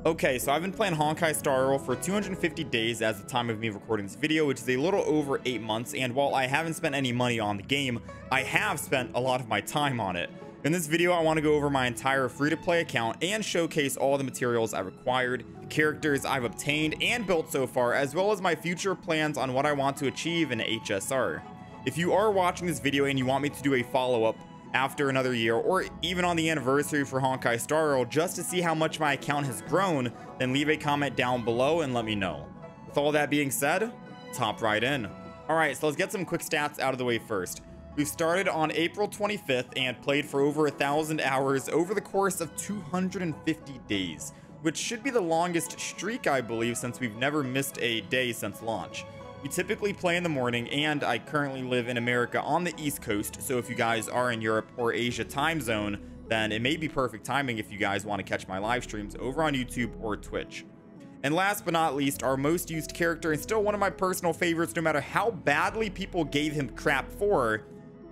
Okay, so I've been playing Honkai Star Rail for 250 days as the time of me recording this video, which is a little over 8 months, and while I haven't spent any money on the game, I have spent a lot of my time on it. In this video, I want to go over my entire free-to-play account and showcase all the materials I required, the characters I've obtained and built so far, as well as my future plans on what I want to achieve in HSR. If you are watching this video and you want me to do a follow-up after another year, or even on the anniversary for Honkai Star Rail, just to see how much my account has grown, then leave a comment down below and let me know. With all that being said, let's hop right in. Alright, so let's get some quick stats out of the way first. We've started on April 25th and played for over 1,000 hours over the course of 250 days, which should be the longest streak, I believe, since we've never missed a day since launch. We typically play in the morning, and I currently live in America on the East Coast, so if you guys are in Europe or Asia time zone, then it may be perfect timing if you guys want to catch my live streams over on YouTube or Twitch. And last but not least, our most used character, and still one of my personal favorites no matter how badly people gave him crap for,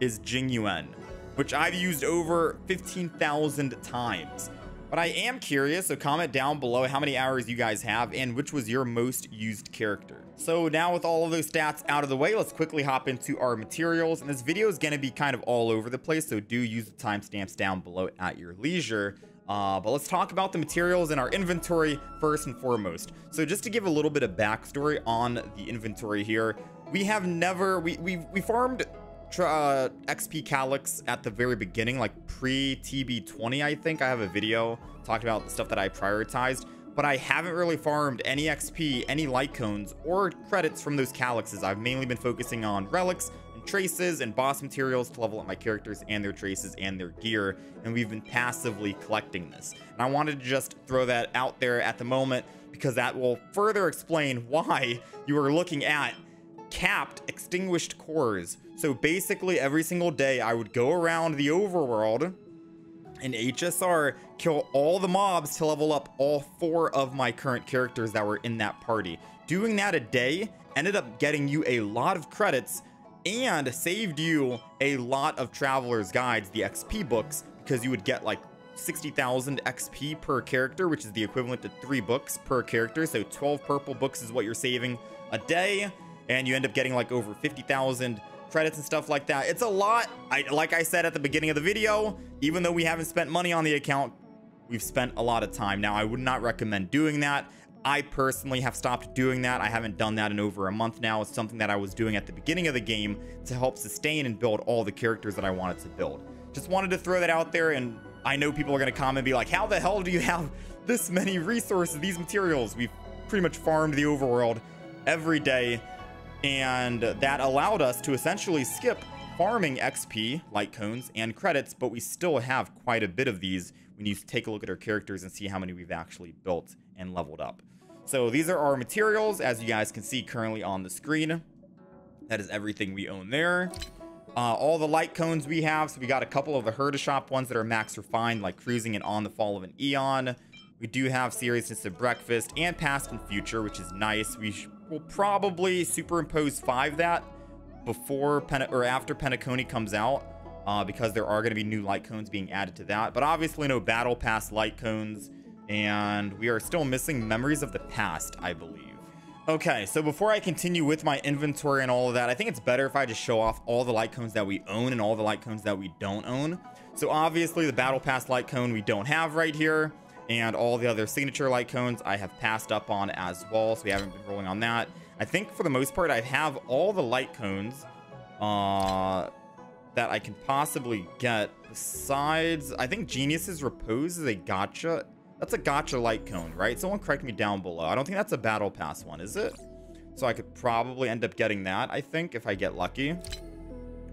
is Jing Yuan, which I've used over 15,000 times. But I am curious, so comment down below how many hours you guys have and which was your most used character. So now with all of those stats out of the way, let's quickly hop into our materials. And this video is going to be kind of all over the place, so do use the timestamps down below at your leisure. But let's talk about the materials in our inventory first and foremost. So just to give a little bit of backstory on the inventory here, we have never, we farmed XP Calyx at the very beginning, like pre-TB20, I think. I have a video talking about the stuff that I prioritized, but I haven't really farmed any XP, any Lightcones, or credits from those Calyxes. I've mainly been focusing on relics and traces and boss materials to level up my characters and their traces and their gear, and we've been passively collecting this. And I wanted to just throw that out there at the moment because that will further explain why you are looking at capped extinguished cores. So basically every single day I would go around the overworld in HSR, kill all the mobs to level up all 4 of my current characters that were in that party. Doing that a day ended up getting you a lot of credits and saved you a lot of Traveler's Guides, the XP books, because you would get like 60,000 XP per character, which is the equivalent to 3 books per character. So 12 purple books is what you're saving a day, and you end up getting like over 50,000 credits and stuff like that. It's a lot. Like I said at the beginning of the video, even though we haven't spent money on the account, we've spent a lot of time. Now, I would not recommend doing that. I personally have stopped doing that. I haven't done that in over a month now. It's something that I was doing at the beginning of the game to help sustain and build all the characters that I wanted to build. Just wanted to throw that out there, and I know people are going to comment and be like, how the hell do you have this many resources, these materials? We've pretty much farmed the overworld every day, and that allowed us to essentially skip farming XP, Lightcones, and credits, but we still have quite a bit of these when you take a look at our characters and see how many we've actually built and leveled up. So these are our materials, as you guys can see currently on the screen. That is everything we own there. All the Lightcones we have, so we got a couple of the Herda Shop ones that are max refined, like Cruising and On the Fall of an Eon. We do have Seriousness of Breakfast and Past and Future, which is nice. We'll probably superimpose 5 that before or after Penacony comes out, because there are going to be new Lightcones being added to that. But obviously no Battle Pass Lightcones, and we are still missing Memories of the Past, I believe. Okay, so before I continue with my inventory and all of that, I think it's better if I just show off all the Lightcones that we own and all the Lightcones that we don't own. So obviously the Battle Pass Lightcone we don't have right here, and all the other signature Lightcones I have passed up on as well, so we haven't been rolling on that. I think for the most part I have all the Lightcones that I can possibly get, besides I think Genius's Repose is a gacha. That's a gacha Lightcone, right? Someone correct me down below. I don't think that's a Battle Pass one, is it? So I could probably end up getting that, I think, if I get lucky.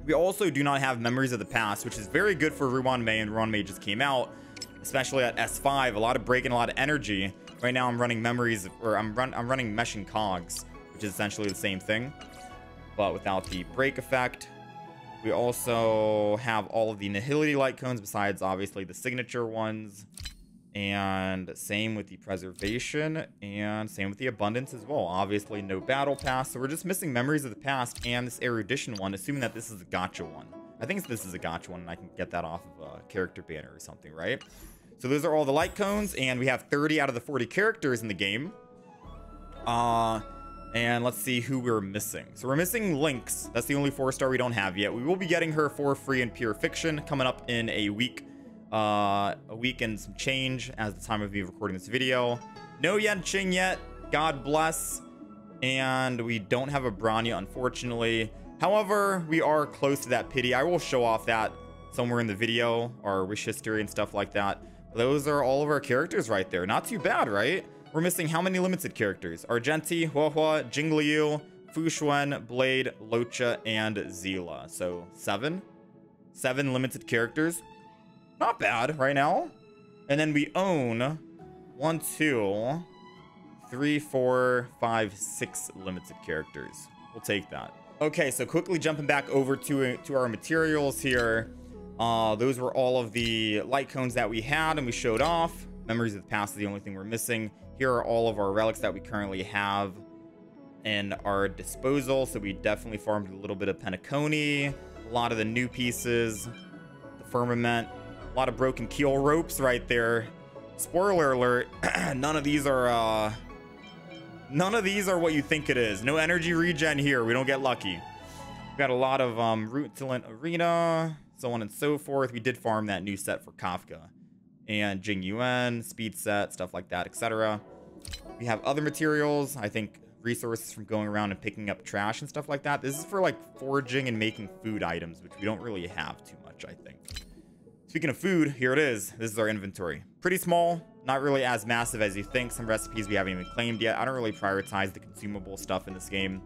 We also do not have Memories of the Past, which is very good for Ruan Mei, and Ruan Mei just came out, especially at S5. A lot of break and a lot of energy. Right now I'm running Memories, or I'm running Meshing Cogs, which is essentially the same thing, but without the break effect. We also have all of the Nihility Lightcones, besides obviously the signature ones. And same with the Preservation, and same with the Abundance as well. Obviously no Battle Pass, so we're just missing Memories of the Past and this Erudition one, assuming that this is a gacha one. I think this is a gacha one, and I can get that off of a character banner or something, right? So those are all the light cones, and we have 30 out of the 40 characters in the game. And let's see who we're missing. So we're missing Lynx. That's the only 4-star we don't have yet. We will be getting her for free in Pure Fiction coming up in a week and some change as the time of me recording this video. No Yenching yet. God bless. And we don't have a Bronya, unfortunately. However, we are close to that pity. I will show off that somewhere in the video, our wish history and stuff like that. Those are all of our characters right there. Not too bad, right? We're missing how many limited characters? Argenti, Huahua, Jingliu, Fuxuan, Blade, Locha, and Zila. So 7 limited characters. Not bad right now. And then we own 1, 2, 3, 4, 5, 6 limited characters. We'll take that. Okay, so quickly jumping back over to our materials here. Those were all of the light cones that we had and we showed off. Memories of the past is the only thing we're missing. Here are all of our relics that we currently have in our disposal. So we definitely farmed a little bit of Penacony, a lot of the new pieces, the firmament, a lot of broken keel ropes right there. Spoiler alert, none of these are what you think it is. No energy regen here. We don't get lucky. We got a lot of Rutilant Arena, so on and so forth. We did farm that new set for Kafka and Jing Yuan, speed set, stuff like that, etc. We have other materials, I think resources from going around and picking up trash and stuff like that. This is for like foraging and making food items, which we don't really have too much, I think. Speaking of food, here it is. This is our inventory. Pretty small, not really as massive as you think. Some recipes we haven't even claimed yet. I don't really prioritize the consumable stuff in this game.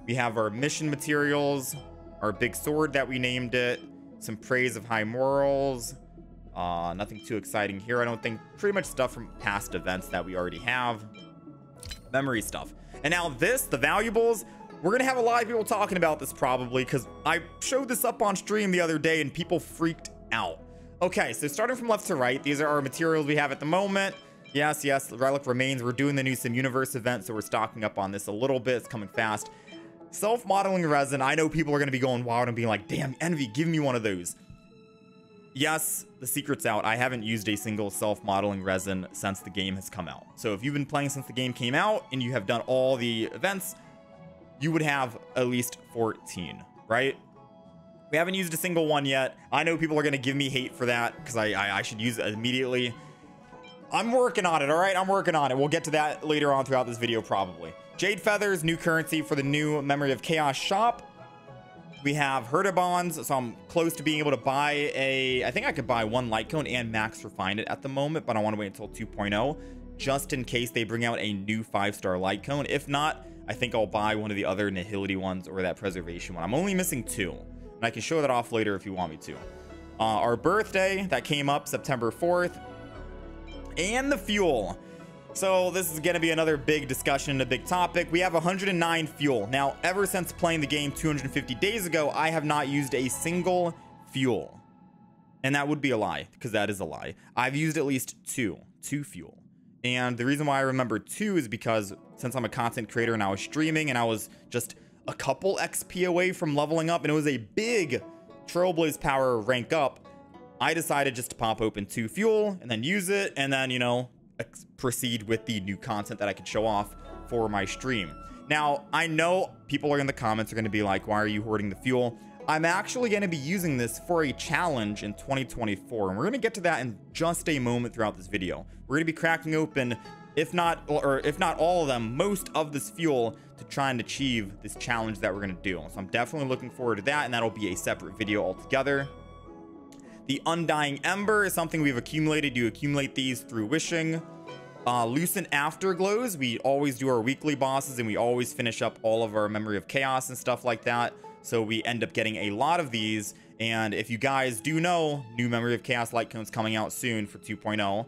We have our mission materials, our big sword that we named it, some praise of high morals. Nothing too exciting here, I don't think. Pretty much stuff from past events that we already have. Memory stuff. And now this, the valuables, we're gonna have a lot of people talking about this probably, because I showed this up on stream the other day and people freaked out. Okay, so starting from left to right, these are our materials we have at the moment. Yes, the relic remains. We're doing the new Sim Universe event, so we're stocking up on this a little bit. It's coming fast. Self-modeling resin. I know people are going to be going wild and being like, damn, Envy, give me one of those. Yes, the secret's out. I haven't used a single self-modeling resin since the game has come out. So if you've been playing since the game came out and you have done all the events, you would have at least 14, right? We haven't used a single one yet. I know people are going to give me hate for that because I should use it immediately. I'm working on it, all right? I'm working on it. We'll get to that later on throughout this video probably. Jade Feathers, new currency for the new Memory of Chaos shop. We have Herda Bonds, so I'm close to being able to buy I think I could buy 1 Lightcone and max refine it at the moment, but I want to wait until 2.0 just in case they bring out a new 5-star Lightcone. If not, I think I'll buy one of the other Nihility ones or that Preservation one. I'm only missing 2, and I can show that off later if you want me to. Our birthday, that came up September 4th, and the fuel. So this is going to be another big discussion, a big topic. We have 109 fuel. Now, ever since playing the game 250 days ago, I have not used a single fuel. And that would be a lie, because that is a lie. I've used at least two fuel. And the reason why I remember 2 is because since I'm a content creator and I was streaming and I was just a couple XP away from leveling up and it was a big Trailblaze power rank up, I decided just to pop open 2 fuel and then use it and then, you know, proceed with the new content that I could show off for my stream. Now, I know people are in the comments are going to be like, why are you hoarding the fuel? I'm actually going to be using this for a challenge in 2024, and we're going to get to that in just a moment throughout this video. We're going to be cracking open, if not all of them, most of this fuel to try and achieve this challenge that we're going to do. So I'm definitely looking forward to that, and that'll be a separate video altogether. The Undying Ember is something we've accumulated. You accumulate these through wishing. Lucent Afterglows. We always do our weekly bosses, and we always finish up all of our Memory of Chaos and stuff like that. So we end up getting a lot of these. And if you guys do know, new Memory of Chaos Lightcones coming out soon for 2.0.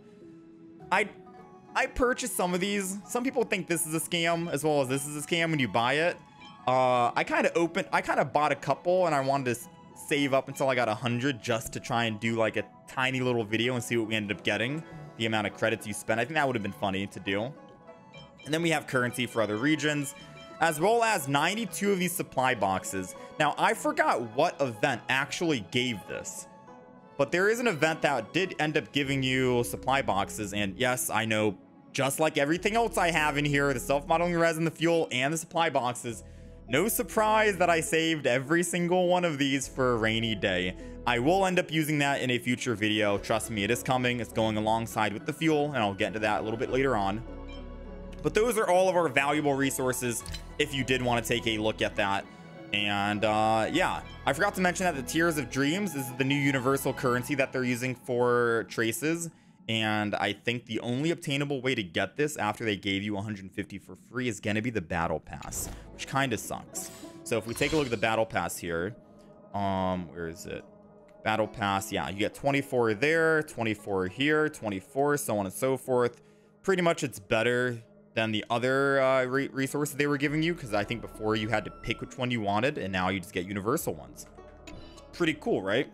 I purchased some of these. Some people think this is a scam, as well as this is a scam when you buy it. I kind of bought a couple, and I wanted to save up until I got 100 just to try and do like a tiny little video and see what we ended up getting, the amount of credits you spend. I think that would have been funny to do. And then we have currency for other regions, as well as 92 of these supply boxes. Now, I forgot what event actually gave this, but there is an event that did end up giving you supply boxes. And yes, I know, just like everything else I have in here, the self-modeling resin, the fuel, and the supply boxes, no surprise that I saved every single one of these for a rainy day. I will end up using that in a future video. Trust me, it is coming. It's going alongside with the fuel, and I'll get into that a little bit later on. But those are all of our valuable resources if you did want to take a look at that. And yeah, I forgot to mention that the Tears of Dreams is the new universal currency that they're using for traces. And I think the only obtainable way to get this after they gave you 150 for free is going to be the battle pass, which kind of sucks. So if we take a look at the battle pass here, where is it? Battle pass. Yeah, you get 24 there, 24 here, 24, so on and so forth. Pretty much it's better than the other resources they were giving you, because I think before you had to pick which one you wanted, and now you just get universal ones. Pretty cool, right?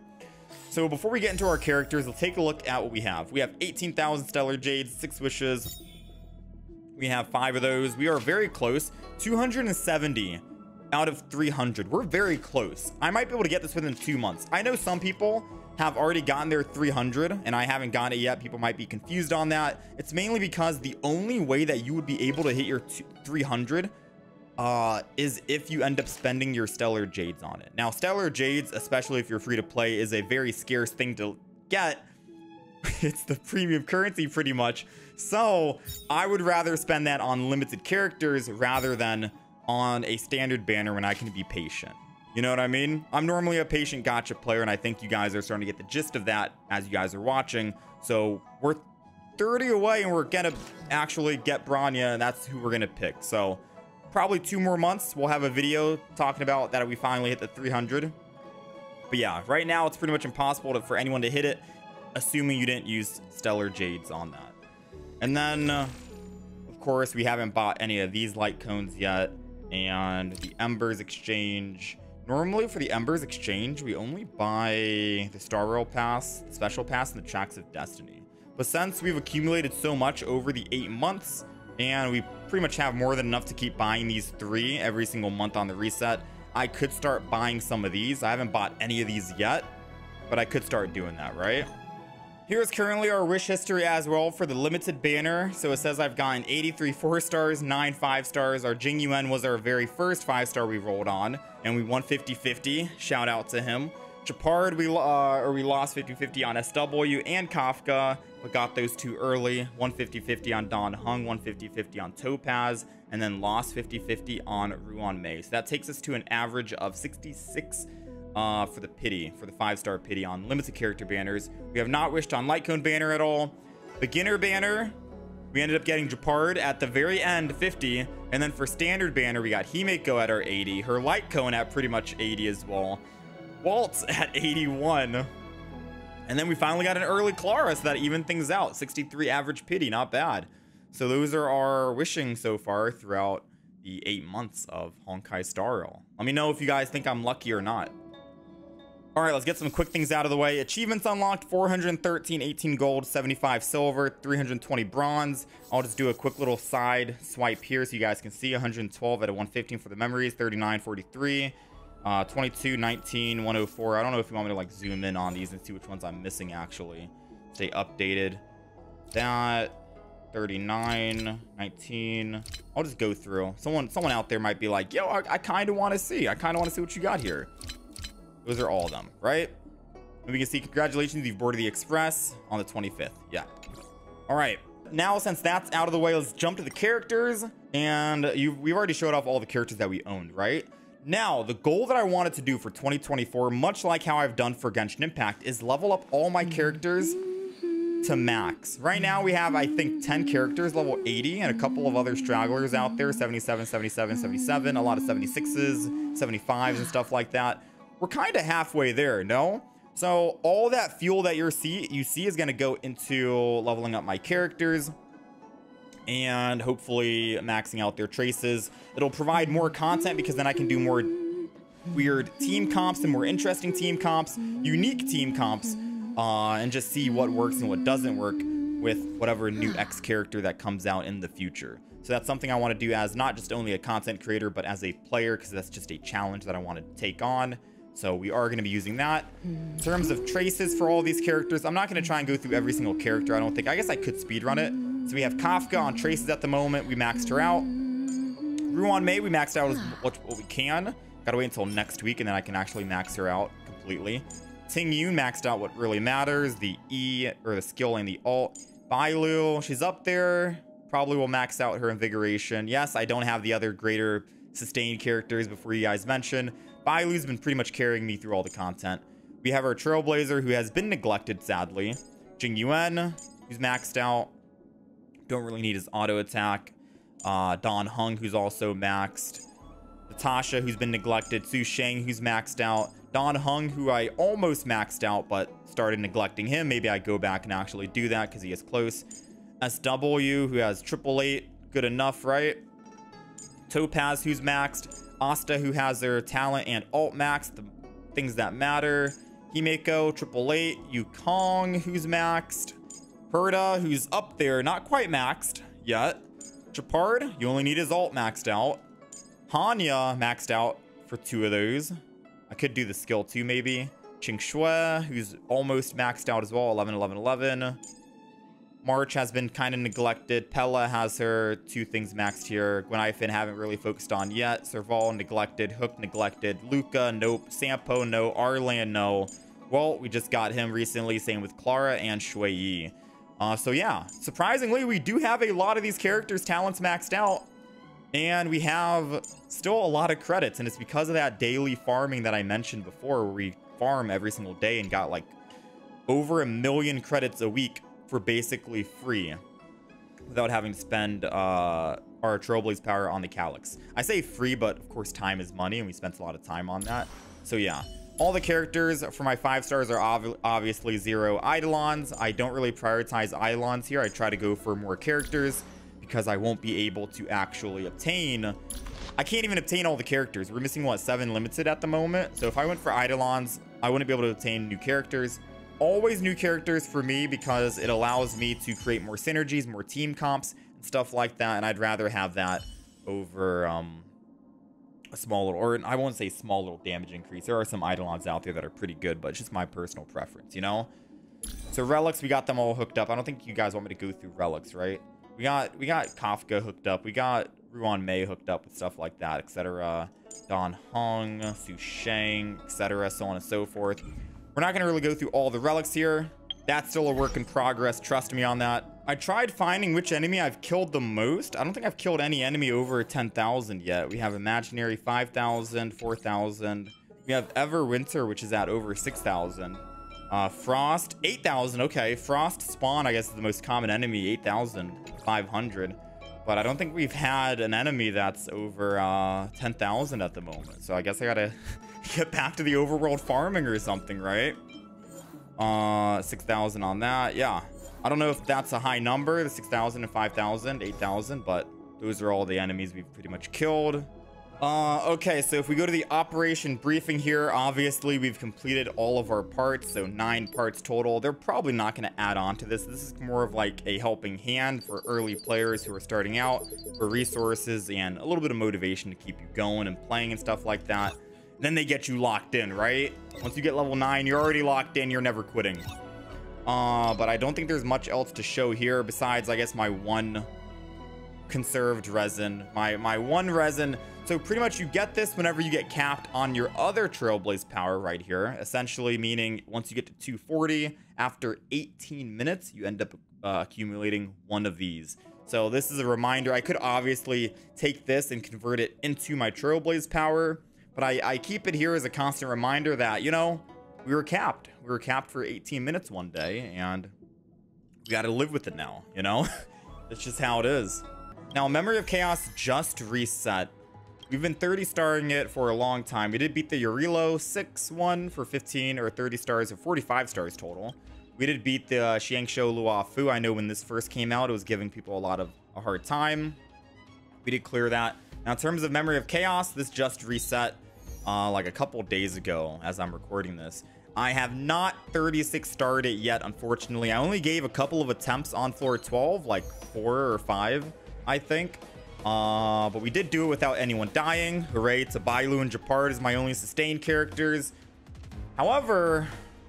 So before we get into our characters, let's take a look at what we have. We have 18,000 stellar jades, 6 wishes. We have 5 of those. We are very close. 270 out of 300. We're very close. I might be able to get this within 2 months. I know some people have already gotten their 300 and I haven't gotten it yet. People might be confused on that. It's mainly because the only way that you would be able to hit your 300 is if you end up spending your stellar jades on it. Now, stellar jades, especially if you're free to play, is a very scarce thing to get. It's the premium currency pretty much. So I would rather spend that on limited characters rather than on a standard banner when I can be patient. You know what I mean? I'm normally a patient gacha player, and I think you guys are starting to get the gist of that as you guys are watching. So we're 30 away and we're gonna actually get Branya, and that's who we're gonna pick. So probably 2 more months we'll have a video talking about that we finally hit the 300. But yeah, right now it's pretty much impossible for anyone to hit it, assuming you didn't use stellar jades on that. And then of course we haven't bought any of these light cones yet. And the Embers exchange, normally for the Embers exchange we only buy the Star Rail pass, the special pass, and the Tracks of Destiny. But since we've accumulated so much over the 8 months, and we pretty much have more than enough to keep buying these 3 every single month on the reset, I could start buying some of these. I haven't bought any of these yet, but I could start doing that, right? Here's currently our wish history as well for the limited banner. So it says I've gotten 83 4 stars, 9 5 stars. Our Jing Yuan was our very first 5-star we rolled on, and we won 50-50. Shout out to him. Chapard, we lost 50-50 on SW and Kafka, but got those 2 early. 150-50 on Don Hung, 150-50 on Topaz, and then lost 50-50 on Ruan Mei. So that takes us to an average of 66 for the pity, for the 5-star pity on limited character banners. We have not wished on Lightcone banner at all. Beginner banner, we ended up getting Japard at the very end, 50. And then for standard banner, we got Himeko at our 80. Her Lightcone at pretty much 80 as well. Waltz at 81. And then we finally got an early Clara, so that evened things out. 63 average pity, not bad. So those are our wishing so far throughout the 8 months of Honkai Star Rail. Let me know if you guys think I'm lucky or not. All right, let's get some quick things out of the way. Achievements unlocked: 413, 18 gold, 75 silver, 320 bronze. I'll just do a quick little side swipe here so you guys can see. 112 out of 115 for the memories, 39, 43, 22, 19, 104. I don't know if you want me to like zoom in on these and see which ones I'm missing actually. Stay updated. That 39, 19. I'll just go through. Someone out there might be like, yo, I kind of want to see. I kind of want to see what you got here. Those are all of them, right? And we can see, congratulations, you've boarded the Express on the 25th. Yeah. All right. Now, since that's out of the way, let's jump to the characters. And we've already showed off all the characters that we owned, right? Now, the goal that I wanted to do for 2024, much like how I've done for Genshin Impact, is level up all my characters to max. Right now, we have, I think, 10 characters, level 80, and a couple of other stragglers out there, 77, 77, 77, a lot of 76s, 75s, and stuff like that. We're kind of halfway there, no? So all that fuel that you see is going to go into leveling up my characters and hopefully maxing out their traces. It'll provide more content because then I can do more weird team comps and more interesting team comps, unique team comps, and just see what works and what doesn't work with whatever new X character that comes out in the future. So that's something I want to do as not just only a content creator, but as a player, because that's just a challenge that I want to take on. So we are going to be using that. In terms of traces for all these characters, I'm not going to try and go through every single character. I don't think. I guess I could speedrun it. So we have Kafka on traces at the moment. We maxed her out. Ruan Mei, we maxed out as what we can. Gotta wait until next week, and then I can actually max her out completely. Ting Yun maxed out what really matters, the E, or the skill and the alt. Bailu, she's up there. Probably will max out her invigoration. Yes, I don't have the other greater sustained characters before you guys mention. Bailu's been pretty much carrying me through all the content. We have our Trailblazer, who has been neglected, sadly. Jing Yuan, who's maxed out. Don't really need his auto attack. Don Hung, who's also maxed. Natasha, who's been neglected. Su Sheng, who's maxed out. Don Hung, who I almost maxed out, but started neglecting him. Maybe I go back and actually do that because he is close. SW, who has 888. Good enough, right? Topaz, who's maxed. Asta, who has their talent and alt maxed. The things that matter. Himeko, 888. Yukong, who's maxed. Herda, who's up there. Not quite maxed yet. Chapard, you only need his alt maxed out. Hanya maxed out for 2 of those. I could do the skill too, maybe. Ching Shui, who's almost maxed out as well. 11, 11, 11. March has been kind of neglected. Pella has her 2 things maxed here. Gwenifin haven't really focused on yet. Serval neglected. Hook neglected. Luca, nope. Sampo, no. Arlan, no. Well, we just got him recently. Same with Clara and Shui Yi. So yeah, surprisingly, we do have a lot of these characters' talents maxed out. And we have still a lot of credits, and it's because of that daily farming that I mentioned before, where we farm every single day and got like over 1 million credits a week for basically free without having to spend our Trailblaze power on the Calyx. I say free, but of course time is money, and we spent a lot of time on that. So yeah, all the characters for my 5 stars are obviously 0 Eidolons. I don't really prioritize Eidolons here. I try to go for more characters, because I won't be able to actually obtain. I can't even obtain all the characters. We're missing, what, 7 limited at the moment? So if I went for Eidolons, I wouldn't be able to obtain new characters. Always new characters for me, because it allows me to create more synergies, more team comps, and stuff like that. And I'd rather have that over a small little, or I won't say small little damage increase. There are some Eidolons out there that are pretty good, but it's just my personal preference, you know? So Relics, we got them all hooked up. I don't think you guys want me to go through Relics, right? We got Kafka hooked up. We got Ruan Mei hooked up with stuff like that, etc. Don Hong, Su Sheng, etc. So on and so forth. We're not going to really go through all the relics here. That's still a work in progress. Trust me on that. I tried finding which enemy I've killed the most. I don't think I've killed any enemy over 10,000 yet. We have Imaginary 5,000, 4,000. We have Everwinter, which is at over 6,000. Frost 8,000. Okay, Frost Spawn, I guess, is the most common enemy, 8,500, but I don't think we've had an enemy that's over 10,000 at the moment. So I guess I gotta get back to the overworld farming or something, right? 6,000 on that. Yeah, I don't know if that's a high number, the 6,000 and 5,000, 8,000, but those are all the enemies we've pretty much killed. Okay, so if we go to the operation briefing here, obviously we've completed all of our parts, so 9 parts total. They're probably not going to add on to this. This is more of like a helping hand for early players who are starting out, for resources and a little bit of motivation to keep you going and playing and stuff like that. Then they get you locked in, right? Once you get level 9, you're already locked in, you're never quitting. But I don't think there's much else to show here besides, I guess, my 1 conserved resin. My 1 resin. So pretty much you get this whenever you get capped on your other Trailblaze power right here. Essentially meaning once you get to 240, after 18 minutes, you end up accumulating 1 of these. So this is a reminder. I could obviously take this and convert it into my Trailblaze power, but I keep it here as a constant reminder that, you know, we were capped. We were capped for 18 minutes one day, and we got to live with it now, you know? It's just how it is. Now, Memory of Chaos just reset. We've been 30 starring it for a long time. We did beat the Yorilo 6-1 for 15 or 30 stars or 45 stars total. We did beat the Xiangshou Luafu. I know when this first came out, it was giving people a lot of a hard time. We did clear that. Now, in terms of Memory of Chaos, this just reset like a couple days ago as I'm recording this. I have not 36 starred it yet, unfortunately. I only gave a couple of attempts on floor 12, like 4 or 5, I think. But we did do it without anyone dying. Hooray to Bailu and Japard as my only sustained characters. However,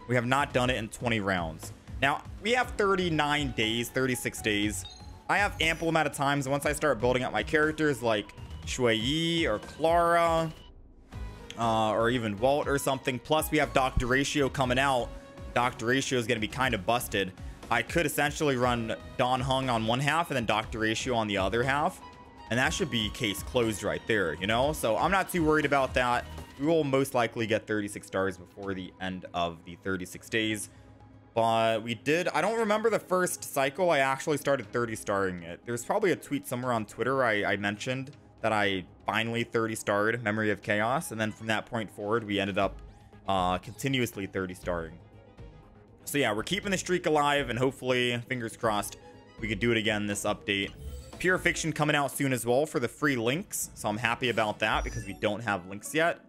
we have not done it in 20 rounds. Now, we have 39 days, 36 days. I have ample amount of times once I start building up my characters like Shui Yi or Clara, or even Walt or something. Plus, we have Dr. Ratio coming out. Dr. Ratio is going to be kind of busted. I could essentially run Don Hung on one half and then Dr. Ratio on the other half. And that should be case closed right there, you know? So I'm not too worried about that. We will most likely get 36 stars before the end of the 36 days. But we did, I don't remember the first cycle I actually started 30 starring it. There's probably a tweet somewhere on Twitter I mentioned that I finally 30 starred Memory of Chaos. And then from that point forward, we ended up continuously 30 starring. So yeah, we're keeping the streak alive, and hopefully, fingers crossed, we could do it again this update. Pure Fiction coming out soon as well for the free links. So I'm happy about that because we don't have links yet.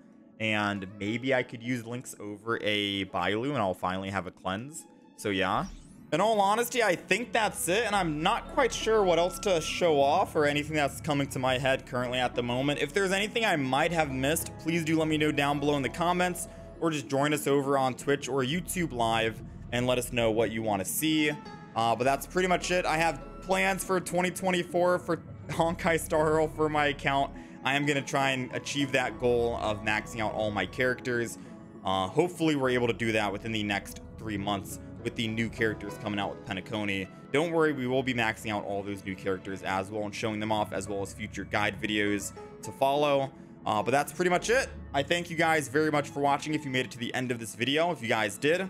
And maybe I could use links over a Bailu and I'll finally have a cleanse. So yeah. In all honesty, I think that's it. And I'm not quite sure what else to show off or anything that's coming to my head currently at the moment. If there's anything I might have missed, please do let me know down below in the comments. Or just join us over on Twitch or YouTube Live and let us know what you want to see. But that's pretty much it. I have plans for 2024 for Honkai Star Rail for my account. I am going to try and achieve that goal of maxing out all my characters. Hopefully we're able to do that within the next 3 months with the new characters coming out with Penacony. Don't worry, we will be maxing out all those new characters as well and showing them off, as well as future guide videos to follow. But that's pretty much it. I thank you guys very much for watching if you made it to the end of this video. If you guys did,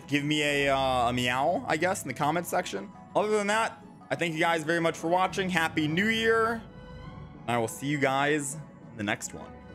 give me a meow, I guess, in the comment section. Other than that, I thank you guys very much for watching. Happy New Year. I will see you guys in the next one.